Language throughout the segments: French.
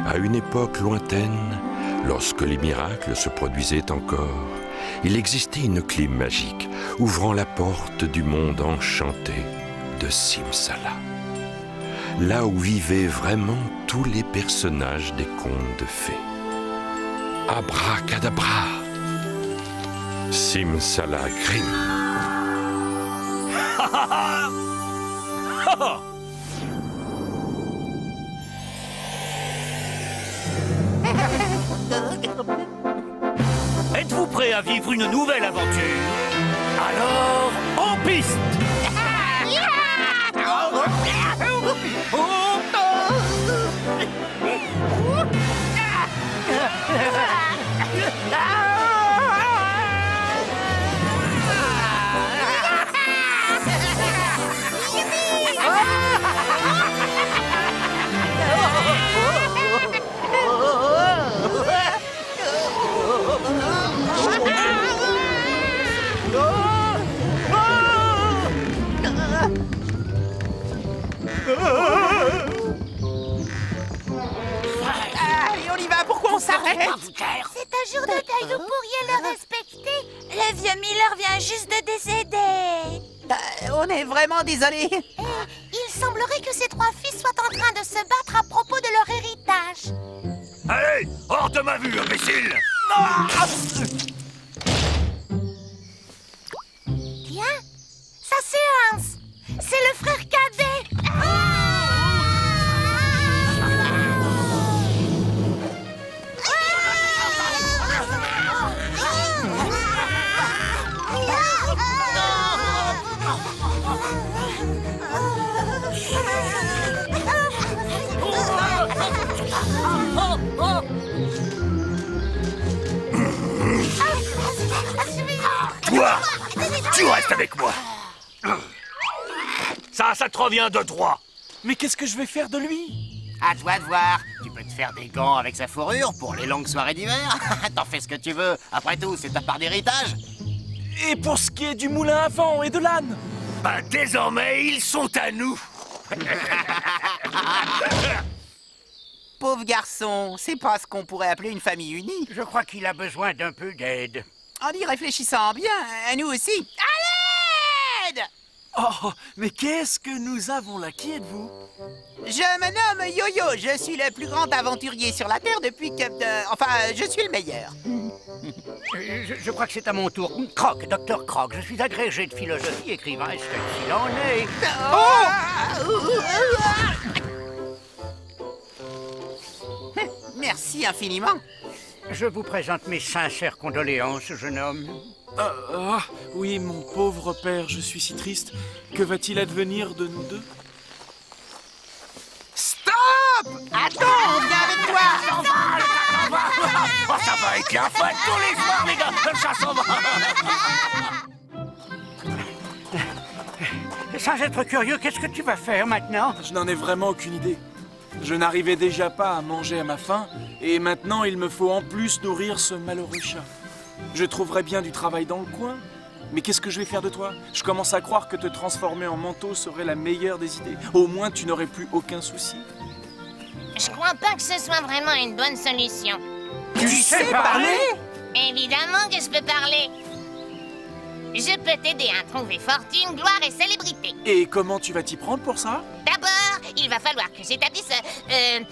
À une époque lointaine, lorsque les miracles se produisaient encore, il existait une clé magique ouvrant la porte du monde enchanté de Simsala. Là où vivaient vraiment tous les personnages des contes de fées. Abracadabra! Simsala Grim. Êtes-vous prêt à vivre une nouvelle aventure? Alors, en piste! Allez, on y va, pourquoi on s'arrête? C'est un jour de deuil, vous pourriez le respecter. Le vieux Miller vient juste de décéder. On est vraiment désolé. Il semblerait que ces trois fils soient en train de se battre à propos de leur héritage. Allez, hors de ma vue, imbécile! Tiens, ça c'est Hans. C'est le frère cadet. Toi, tu restes avec moi. Ça te revient de droit. Mais qu'est-ce que je vais faire de lui? À toi de voir. Tu peux te faire des gants avec sa fourrure pour les longues soirées d'hiver. T'en fais ce que tu veux. Après tout, c'est ta part d'héritage. Et pour ce qui est du moulin à vent et de l'âne? Bah, désormais, ils sont à nous. Pauvre garçon, c'est pas ce qu'on pourrait appeler une famille unie. Je crois qu'il a besoin d'un peu d'aide. En y réfléchissant bien, à nous aussi. À l'aide! Oh, mais qu'est-ce que nous avons là? Qui êtes-vous? Je me nomme Yo-Yo, je suis le plus grand aventurier sur la Terre depuis que... Enfin, je suis le meilleur. Je crois que c'est à mon tour. Croc, docteur Croc, je suis agrégé de philosophie, écrivain, et c'est qu'il en est. Merci infiniment. Je vous présente mes sincères condoléances, jeune homme. Oui, mon pauvre père, je suis si triste. Que va-t-il advenir de nous deux? Stop! Attends, on vient avec toi! Oh, ça va être la fête tous les soirs, les gars. Ça s'en va. Sans être curieux, qu'est-ce que tu vas faire maintenant? Je n'en ai vraiment aucune idée. Je n'arrivais déjà pas à manger à ma faim, et maintenant il me faut en plus nourrir ce malheureux chat. Je trouverais bien du travail dans le coin, mais qu'est-ce que je vais faire de toi? Je commence à croire que te transformer en manteau serait la meilleure des idées. Au moins tu n'aurais plus aucun souci. Je crois pas que ce soit vraiment une bonne solution. Tu sais parler? Évidemment que je peux parler. Je peux t'aider à trouver fortune, gloire et célébrité. Et comment tu vas t'y prendre pour ça? D'abord, il va falloir que j'établisse un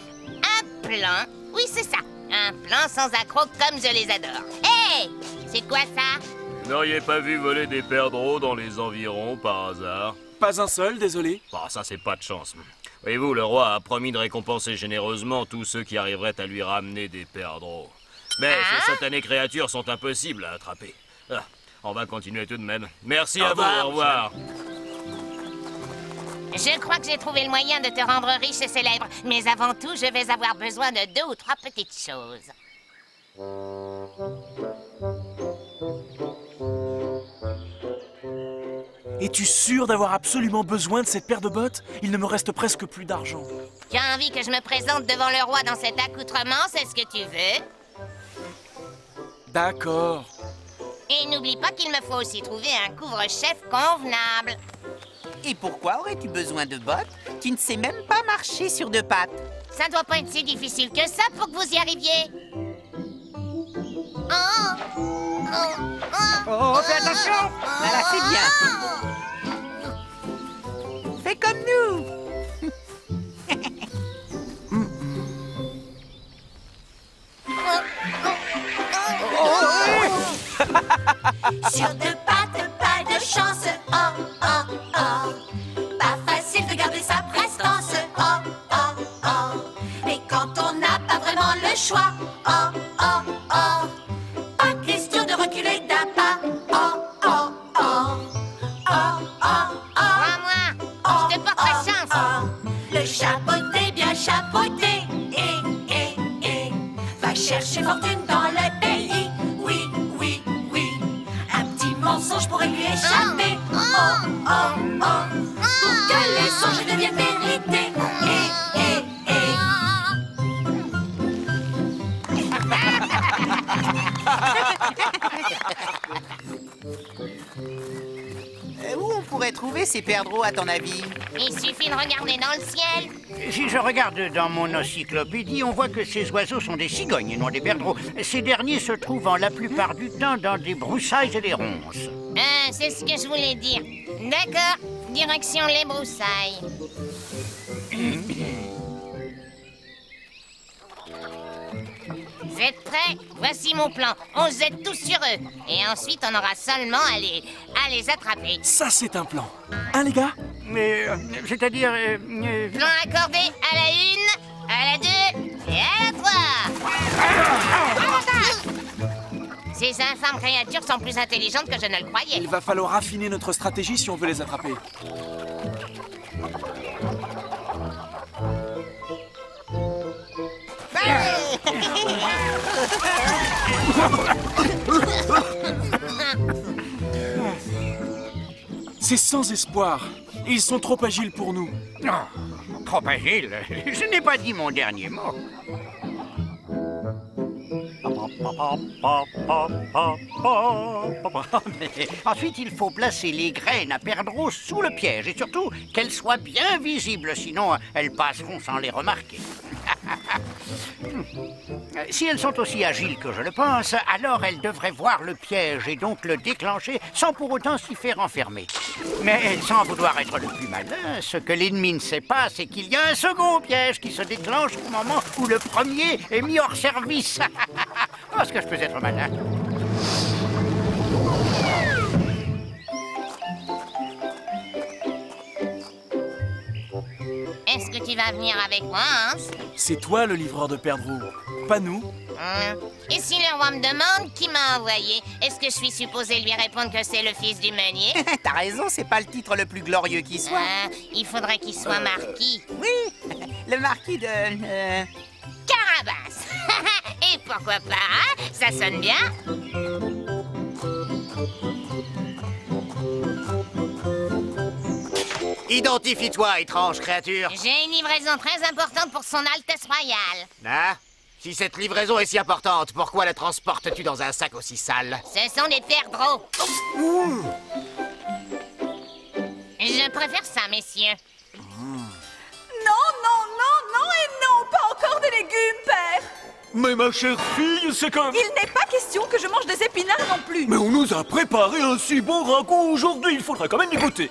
plan. Oui, c'est ça. Un plan sans accroc comme je les adore. Hé! C'est quoi ça? Vous n'auriez pas vu voler des perdreaux dans les environs par hasard? Pas un seul, désolé. Bah, ça, c'est pas de chance. Voyez-vous, le roi a promis de récompenser généreusement tous ceux qui arriveraient à lui ramener des perdreaux. Mais ces satanées créatures sont impossibles à attraper. Ah, on va continuer tout de même. Merci à vous, au revoir. Je crois que j'ai trouvé le moyen de te rendre riche et célèbre. Mais avant tout, je vais avoir besoin de 2 ou 3 petites choses. Es-tu sûr d'avoir absolument besoin de cette paire de bottes? Il ne me reste presque plus d'argent. Tu as envie que je me présente devant le roi dans cet accoutrement, c'est ce que tu veux? D'accord. Et n'oublie pas qu'il me faut aussi trouver un couvre-chef convenable. Et pourquoi aurais-tu besoin de bottes qui ne sait même pas marcher sur 2 pattes? Ça doit pas être si difficile que ça pour que vous y arriviez. Oh, Oh, fais attention! Voilà, c'est bien. Fais comme nous. Sur deux pattes, pas de chance. Oh, oh, oh. Pas facile de garder sa prestance. Oh, oh, oh. Mais quand on n'a pas vraiment le choix. Oh, oh, oh. Pas question de reculer d'un pas. Oh, oh, oh. Oh, oh, oh. crois-moi, je te porterai chance. Le chapeauté, bien chapeauté. Va chercher fortune dans le pays. Oui, oui, oui. Un petit mensonge pourrait lui échapper. Oh, oh, oh. Pour que les songes deviennent vérité. Où on pourrait trouver ces perdreaux, à ton avis? Il suffit de regarder dans le ciel. Si je regarde dans mon encyclopédie, on voit que ces oiseaux sont des cigognes et non des perdreaux. Ces derniers se trouvent la plupart du temps dans des broussailles et des ronces. C'est ce que je voulais dire. D'accord, direction les broussailles. Vous êtes prêts? Voici mon plan. On se jette tous sur eux. Et ensuite, on aura seulement à les attraper. Ça, c'est un plan. Hein, les gars? Mais, c'est-à-dire... Plan accordé à la 1, à la 2 et à la 3. Ces infâmes créatures sont plus intelligentes que je ne le croyais. Il va falloir affiner notre stratégie si on veut les attraper. C'est sans espoir. Ils sont trop agiles pour nous. Non, trop agile. Je n'ai pas dit mon dernier mot. Mais ensuite, il faut placer les graines à perdreaux sous le piège et surtout qu'elles soient bien visibles, sinon elles passeront sans les remarquer. Si elles sont aussi agiles que je le pense, alors elles devraient voir le piège et donc le déclencher sans pour autant s'y faire enfermer. Mais sans vouloir être le plus malin, ce que l'ennemi ne sait pas, c'est qu'il y a un second piège qui se déclenche au moment où le premier est mis hors service. Oh, est-ce que je peux être malin? Est-ce que tu vas venir avec moi, Hans? C'est toi le livreur de perdreaux, pas nous. Et si le roi me demande qui m'a envoyé, est-ce que je suis supposé lui répondre que c'est le fils du meunier? T'as raison, c'est pas le titre le plus glorieux qui soit. Il faudrait qu'il soit marquis. Oui, le marquis de... Carabas. Et pourquoi pas, hein? Ça sonne bien. Identifie-toi, étrange créature. J'ai une livraison très importante pour son Altesse Royale. Ah, si cette livraison est si importante, pourquoi la transportes-tu dans un sac aussi sale? Ce sont des perdreaux. Je préfère ça, messieurs. Non, non, non, non et non, pas encore des légumes, père. Mais ma chère fille, c'est que... Il n'est pas question que je mange des épinards non plus. Mais on nous a préparé un si bon ragoût aujourd'hui, il faudra quand même y goûter.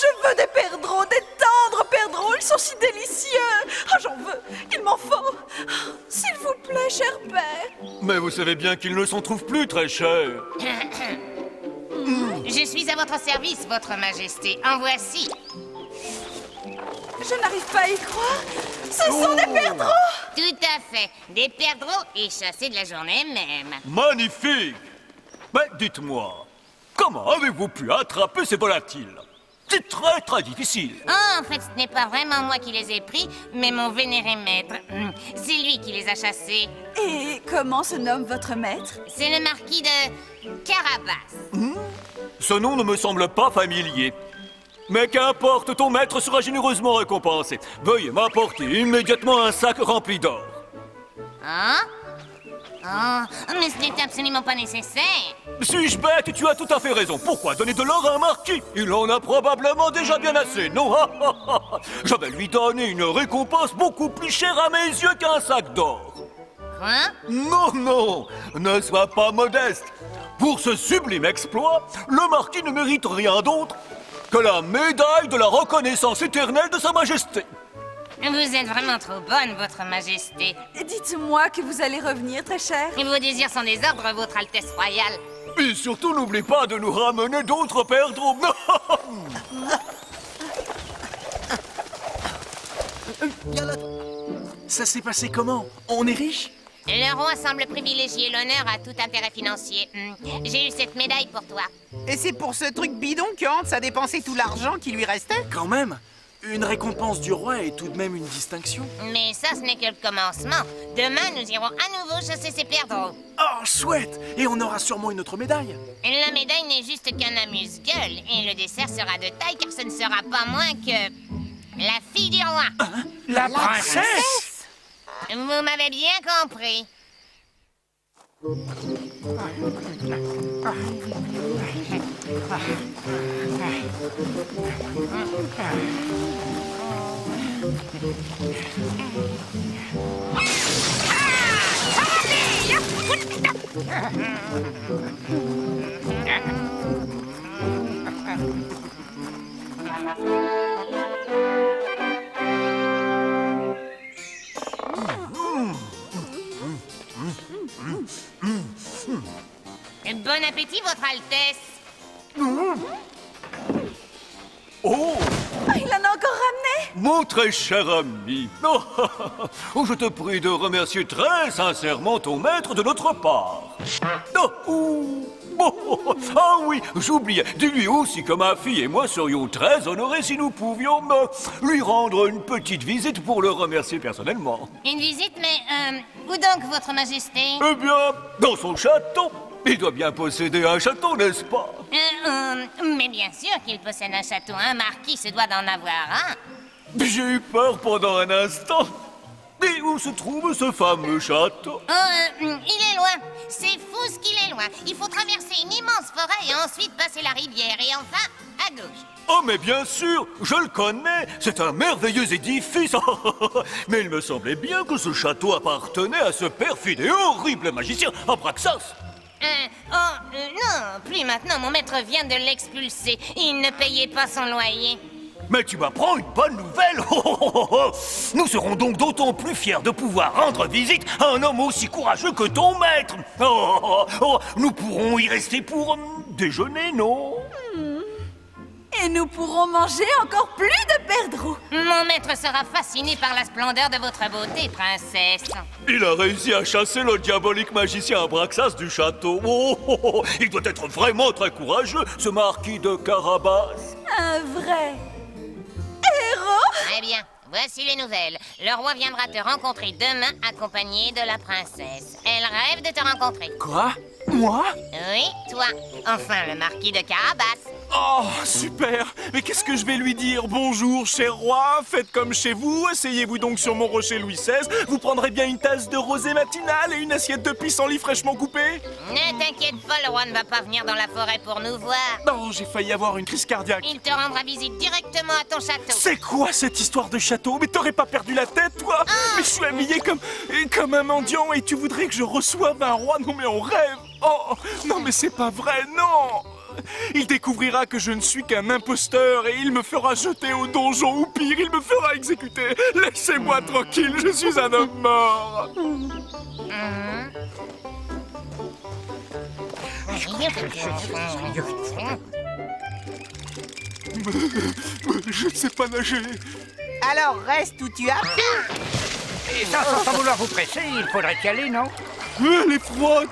Je veux des perdreaux, des tendres perdreaux, ils sont si délicieux. Ah, j'en veux, il m'en faut. S'il vous plaît, cher père. Mais vous savez bien qu'ils ne s'en trouvent plus très chers. Je suis à votre service, votre majesté. En voici. Je n'arrive pas à y croire. Ce sont des perdreaux. Tout à fait. Des perdreaux et chassés de la journée même. Magnifique. Mais dites-moi, comment avez-vous pu attraper ces volatiles? C'est très très difficile. Oh, en fait, ce n'est pas vraiment moi qui les ai pris, mais mon vénéré maître. C'est lui qui les a chassés. Et comment se nomme votre maître? C'est le marquis de Carabas. Ce nom ne me semble pas familier. Mais qu'importe, ton maître sera généreusement récompensé. Veuillez m'apporter immédiatement un sac rempli d'or. Hein? Oh, mais ce n'est absolument pas nécessaire. Suis-je bête? Tu as tout à fait raison. Pourquoi donner de l'or à un marquis? Il en a probablement déjà bien assez, non? Je vais lui donner une récompense beaucoup plus chère à mes yeux qu'un sac d'or. Quoi? Non, non, ne sois pas modeste. Pour ce sublime exploit, le marquis ne mérite rien d'autre que la médaille de la reconnaissance éternelle de sa majesté. Vous êtes vraiment trop bonne, votre majesté. Dites-moi que vous allez revenir, très cher. Et vos désirs sont des ordres, votre altesse royale. Et surtout, n'oublie pas de nous ramener d'autres perdreaux. Ça s'est passé comment? On est riche? Le roi semble privilégier l'honneur à tout intérêt financier. J'ai eu cette médaille pour toi. Et c'est pour ce truc bidon que Hans a dépensé tout l'argent qui lui restait? Quand même. Une récompense du roi est tout de même une distinction. Mais ça, ce n'est que le commencement. Demain, nous irons à nouveau chasser ces perdreaux. Oh, chouette! Et on aura sûrement une autre médaille. La médaille n'est juste qu'un amuse-gueule. Et le dessert sera de taille, car ce ne sera pas moins que... la fille du roi. Hein? La princesse? Vous m'avez bien compris. Bon appétit, votre Altesse. Oh! Il en a encore ramené? Mon très cher ami, je te prie de remercier très sincèrement ton maître de notre part. Ah oui, j'oubliais. Dis-lui aussi que ma fille et moi serions très honorés si nous pouvions lui rendre une petite visite pour le remercier personnellement. Une visite, mais où donc, votre majesté? Eh bien, dans son château. Il doit bien posséder un château, n'est-ce pas? Mais bien sûr qu'il possède un château. Un marquis se doit d'en avoir un. J'ai eu peur pendant un instant. Et où se trouve ce fameux château? Il est loin. C'est fou ce qu'il est loin. Il faut traverser une immense forêt et ensuite passer la rivière. Et enfin, à gauche. Oh, mais bien sûr, je le connais. C'est un merveilleux édifice. Mais il me semblait bien que ce château appartenait à ce perfide et horrible magicien Abraxas. Non, plus maintenant. Mon maître vient de l'expulser. Il ne payait pas son loyer. Mais tu m'apprends une bonne nouvelle. Nous serons donc d'autant plus fiers de pouvoir rendre visite à un homme aussi courageux que ton maître. Nous pourrons y rester pour déjeuner, non? Et nous pourrons manger encore plus de perdreaux. Mon maître sera fasciné par la splendeur de votre beauté, princesse. Il a réussi à chasser le diabolique magicien Abraxas du château. Il doit être vraiment très courageux, ce marquis de Carabas. Un vrai héros. Très bien. Voici les nouvelles. Le roi viendra te rencontrer demain accompagné de la princesse. Elle rêve de te rencontrer. Quoi? Moi? Oui, toi. Enfin, le marquis de Carabas. Oh, super! Mais qu'est-ce que je vais lui dire? Bonjour, cher roi, faites comme chez vous, asseyez-vous donc sur mon rocher Louis XVI, vous prendrez bien une tasse de rosée matinale et une assiette de pissenlit fraîchement coupée? Ne t'inquiète pas, le roi ne va pas venir dans la forêt pour nous voir. Non, j'ai failli avoir une crise cardiaque. Il te rendra visite directement à ton château. C'est quoi cette histoire de château? Mais t'aurais pas perdu la tête, toi? Mais je suis habillé comme un mendiant et tu voudrais que je reçoive un roi? Non mais on rêve! Oh, non mais c'est pas vrai, non! Il découvrira que je ne suis qu'un imposteur et il me fera jeter au donjon ou pire, il me fera exécuter. Laissez-moi tranquille, je suis un homme mort. Je ne sais pas nager. Alors reste où tu as pu. Et sans vouloir vous presser, il faudrait y aller, non? Elle est froide.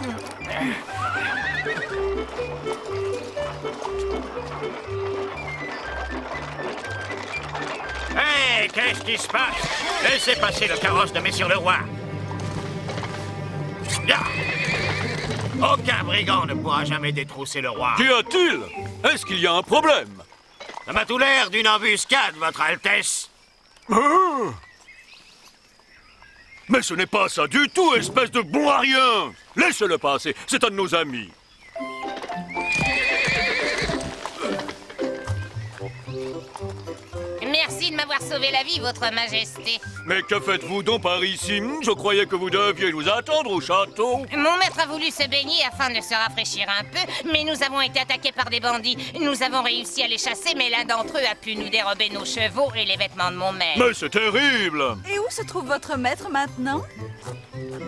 Hé, qu'est-ce qui se passe? Laissez passer le carrosse de Messieurs le Roi. Bien. Aucun brigand ne pourra jamais détrousser le roi. Qu'y a-t-il? Est-ce qu'il y a un problème? Ça m'a tout l'air d'une embuscade, votre Altesse. Mais ce n'est pas ça du tout, espèce de bon à rien! Laissez-le passer, c'est un de nos amis. Merci de m'avoir sauvé la vie, votre majesté. Mais que faites-vous donc par ici? Je croyais que vous deviez nous attendre au château. Mon maître a voulu se baigner afin de se rafraîchir un peu, mais nous avons été attaqués par des bandits. Nous avons réussi à les chasser, mais l'un d'entre eux a pu nous dérober nos chevaux et les vêtements de mon maître. Mais c'est terrible! Et où se trouve votre maître maintenant?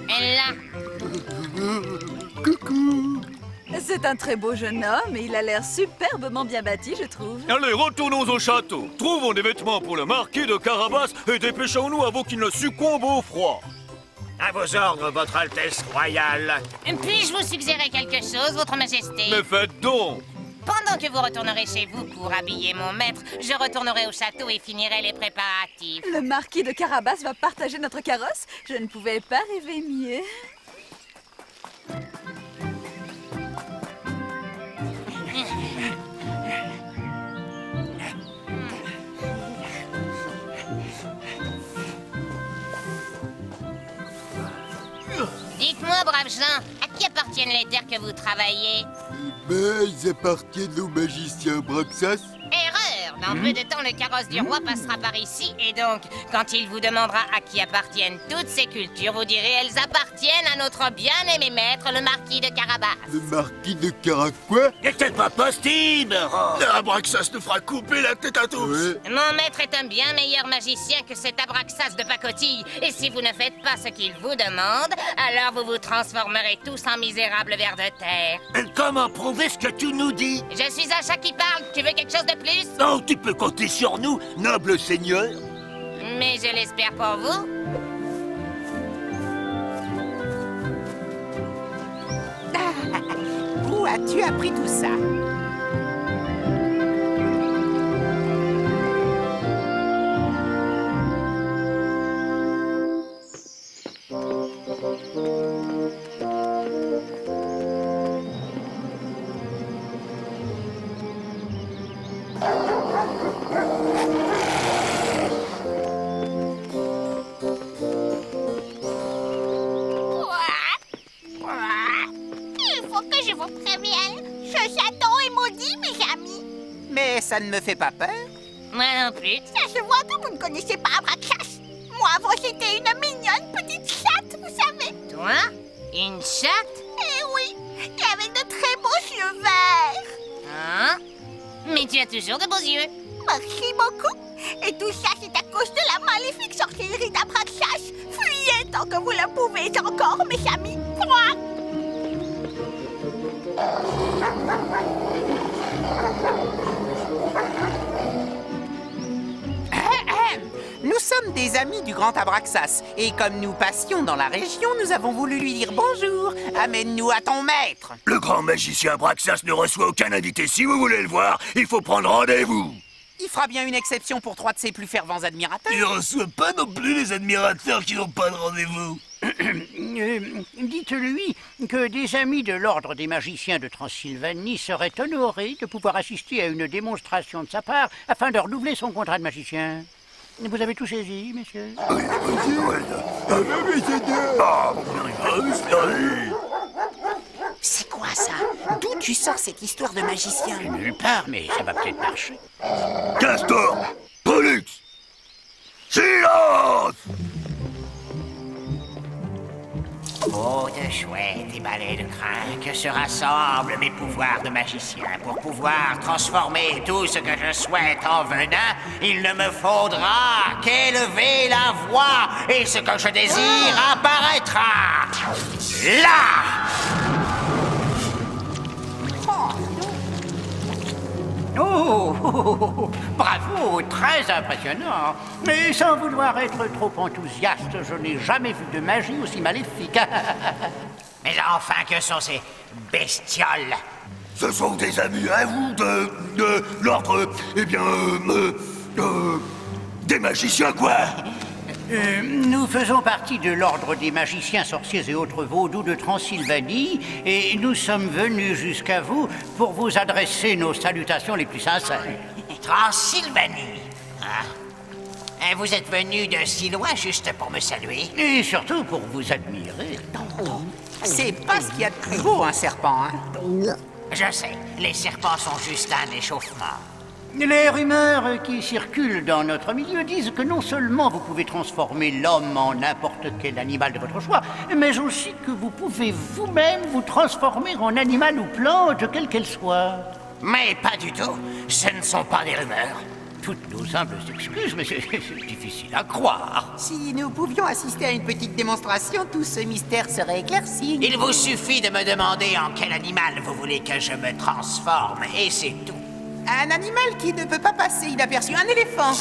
Là. Coucou! C'est un très beau jeune homme et il a l'air superbement bien bâti, je trouve. Allez, retournons au château. Trouvons des vêtements pour le marquis de Carabas et dépêchons-nous avant qu'il ne succombe au froid. À vos ordres, votre Altesse royale. Puis-je vous suggérer quelque chose, votre majesté? Mais faites donc! Pendant que vous retournerez chez vous pour habiller mon maître, je retournerai au château et finirai les préparatifs. Le marquis de Carabas va partager notre carrosse? Je ne pouvais pas rêver mieux. Dites-moi, braves gens, à qui appartiennent les terres que vous travaillez? Ils appartiennent au magicien Braxas. Erreur! Dans peu de temps, le carrosse du roi passera par ici, et donc, quand il vous demandera à qui appartiennent toutes ces cultures, vous direz elles appartiennent à notre bien-aimé maître, le marquis de Carabas. Le marquis de Caraqua? N'est-ce pas possible? Braxas nous fera couper la tête à tous. Mon maître est un bien meilleur magicien que cet Abraxas de pacotille, et si vous ne faites pas ce qu'il vous demande, alors vous vous transformerez tous en misérables vers de terre. Comment prouver ce que tu nous dis? Je suis un chat qui parle, tu veux quelque chose de plus? Oh, tu peux compter sur nous, noble seigneur. Mais je l'espère pour vous. Où as-tu appris tout ça? Il faut que je vous prévienne. Ce château est maudit, mes amis. Mais ça ne me fait pas peur. Moi non plus. Ça se voit que vous ne connaissez pas Abraxas. Moi, avant, j'étais une mignonne petite chatte, vous savez. Toi? Une chatte? Eh oui, et avec de très beaux yeux verts. Hein? Mais tu as toujours de beaux yeux. Merci beaucoup. Et tout ça, c'est à cause de la maléfique sorcellerie d'Abraxas. Fuyez tant que vous le pouvez encore, mes amis. Nous sommes des amis du grand Abraxas. Et comme nous passions dans la région, nous avons voulu lui dire bonjour. Amène-nous à ton maître. Le grand magicien Braxas ne reçoit aucun invité. Si vous voulez le voir, il faut prendre rendez-vous. Il fera bien une exception pour 3 de ses plus fervents admirateurs. Il ne reçoit pas non plus les admirateurs qui n'ont pas de rendez-vous. Dites-lui que des amis de l'ordre des magiciens de Transylvanie seraient honorés de pouvoir assister à une démonstration de sa part afin de renouveler son contrat de magicien. Vous avez tout saisi, messieurs? C'est quoi ça? D'où tu sors cette histoire de magicien? Nulle part, mais ça va peut-être marcher. Castor! Pollux! Silence! Oh, de chouettes et balais de crin que se rassemblent mes pouvoirs de magicien pour pouvoir transformer tout ce que je souhaite en venin. Il ne me faudra qu'élever la voix et ce que je désire apparaîtra. Là! Oh, bravo, très impressionnant. Mais sans vouloir être trop enthousiaste, je n'ai jamais vu de magie aussi maléfique. Mais enfin, que sont ces bestioles? Ce sont des amis à vous de l'ordre, des magiciens, quoi. Nous faisons partie de l'ordre des magiciens, sorciers et autres vaudous de Transylvanie, et nous sommes venus jusqu'à vous pour vous adresser nos salutations les plus sincères. Transylvanie, hein? Vous êtes venu de si loin juste pour me saluer. Et surtout pour vous admirer. C'est pas ce qu'il y a de plus beau, un serpent, hein? Je sais, les serpents sont juste un échauffement. Les rumeurs qui circulent dans notre milieu disent que non seulement vous pouvez transformer l'homme en n'importe quel animal de votre choix, mais aussi que vous pouvez vous-même vous transformer en animal ou plante, quelle qu'elle soit. Mais pas du tout. Ce ne sont pas des rumeurs. Toutes nos humbles excuses, mais c'est difficile à croire. Si nous pouvions assister à une petite démonstration, tout ce mystère serait éclairci. Il vous suffit de me demander en quel animal vous voulez que je me transforme, et c'est tout. Un animal qui ne peut pas passer inaperçu, un éléphant.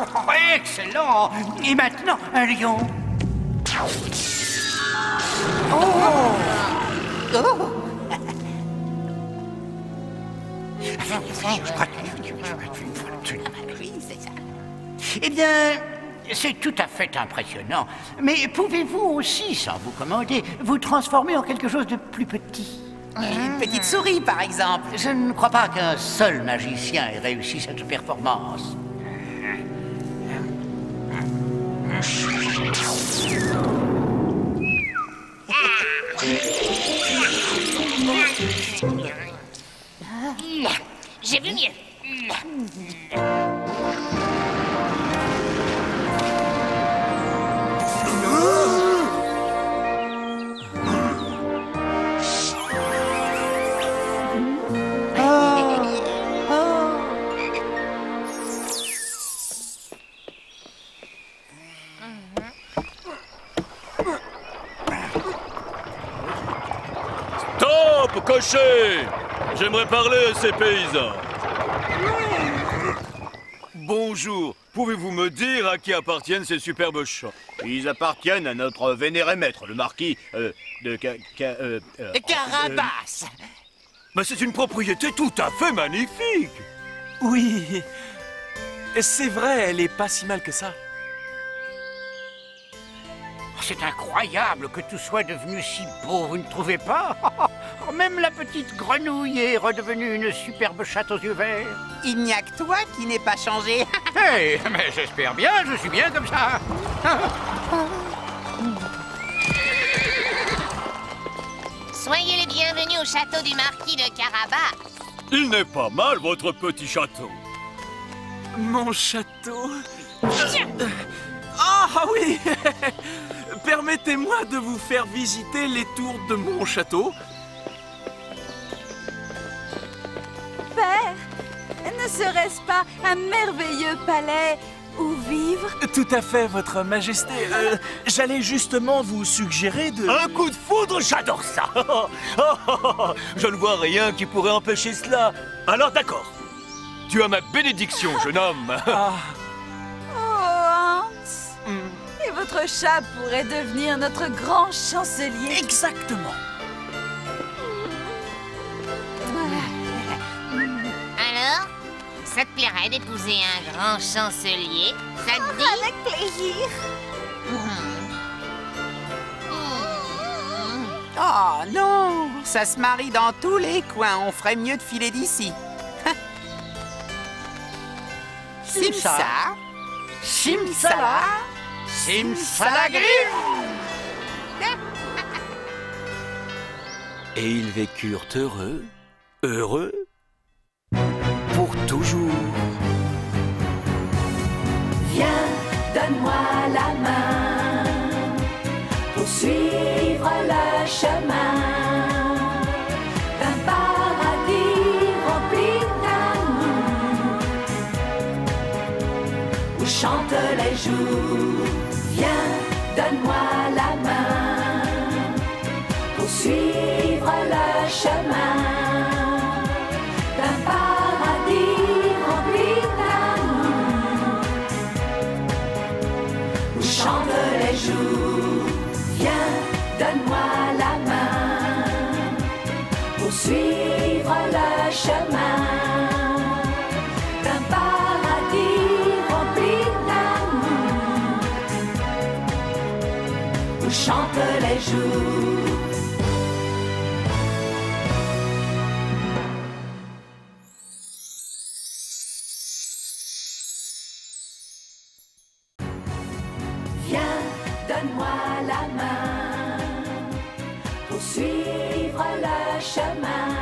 Oh, excellent! Et maintenant, un lion. Eh bien, c'est tout à fait impressionnant. Mais pouvez-vous aussi, sans vous commander, vous transformer en quelque chose de plus petit? Une petite souris, par exemple. Je ne crois pas qu'un seul magicien ait réussi cette performance. J'ai vu mieux. Stop, cocher! J'aimerais parler à ces paysans. Bonjour, pouvez-vous me dire à qui appartiennent ces superbes champs? Ils appartiennent à notre vénéré maître, le marquis de Carabas! Mais c'est une propriété tout à fait magnifique! Oui, c'est vrai, elle est pas si mal que ça. C'est incroyable que tout soit devenu si beau, vous ne trouvez pas? Même la petite grenouille est redevenue une superbe chatte aux yeux verts. Il n'y a que toi qui n'es pas changé. Hey, mais j'espère bien, je suis bien comme ça. Soyez les bienvenus au château du marquis de Carabas. Il n'est pas mal, votre petit château. Mon château... Ah oui. Permettez-moi de vous faire visiter les tours de mon château. Père, ne serait-ce pas un merveilleux palais où vivre? Tout à fait, votre majesté. J'allais justement vous suggérer de... Un coup de foudre, j'adore ça. Je ne vois rien qui pourrait empêcher cela. Alors d'accord. Tu as ma bénédiction, jeune homme. Oh, Hans. Et votre chat pourrait devenir notre grand chancelier. Exactement. Alors, ça te plairait d'épouser un grand chancelier? Ça te dit? Avec plaisir. Oh non, ça se marie dans tous les coins. On ferait mieux de filer d'ici. Simsa, Simsala, Simsalagrim. Et ils vécurent heureux, heureux, pour toujours. Viens, donne-moi la main pour suivre le chemin d'un paradis rempli d'amour où chantent les jours. Viens, donne-moi la main pour suivre le chemin d'un paradis rempli d'amour où chantent les jours. Viens, donne-moi la main pour suivre le chemin d'un paradis rempli chante les jours. Viens, donne-moi la main pour suivre le chemin.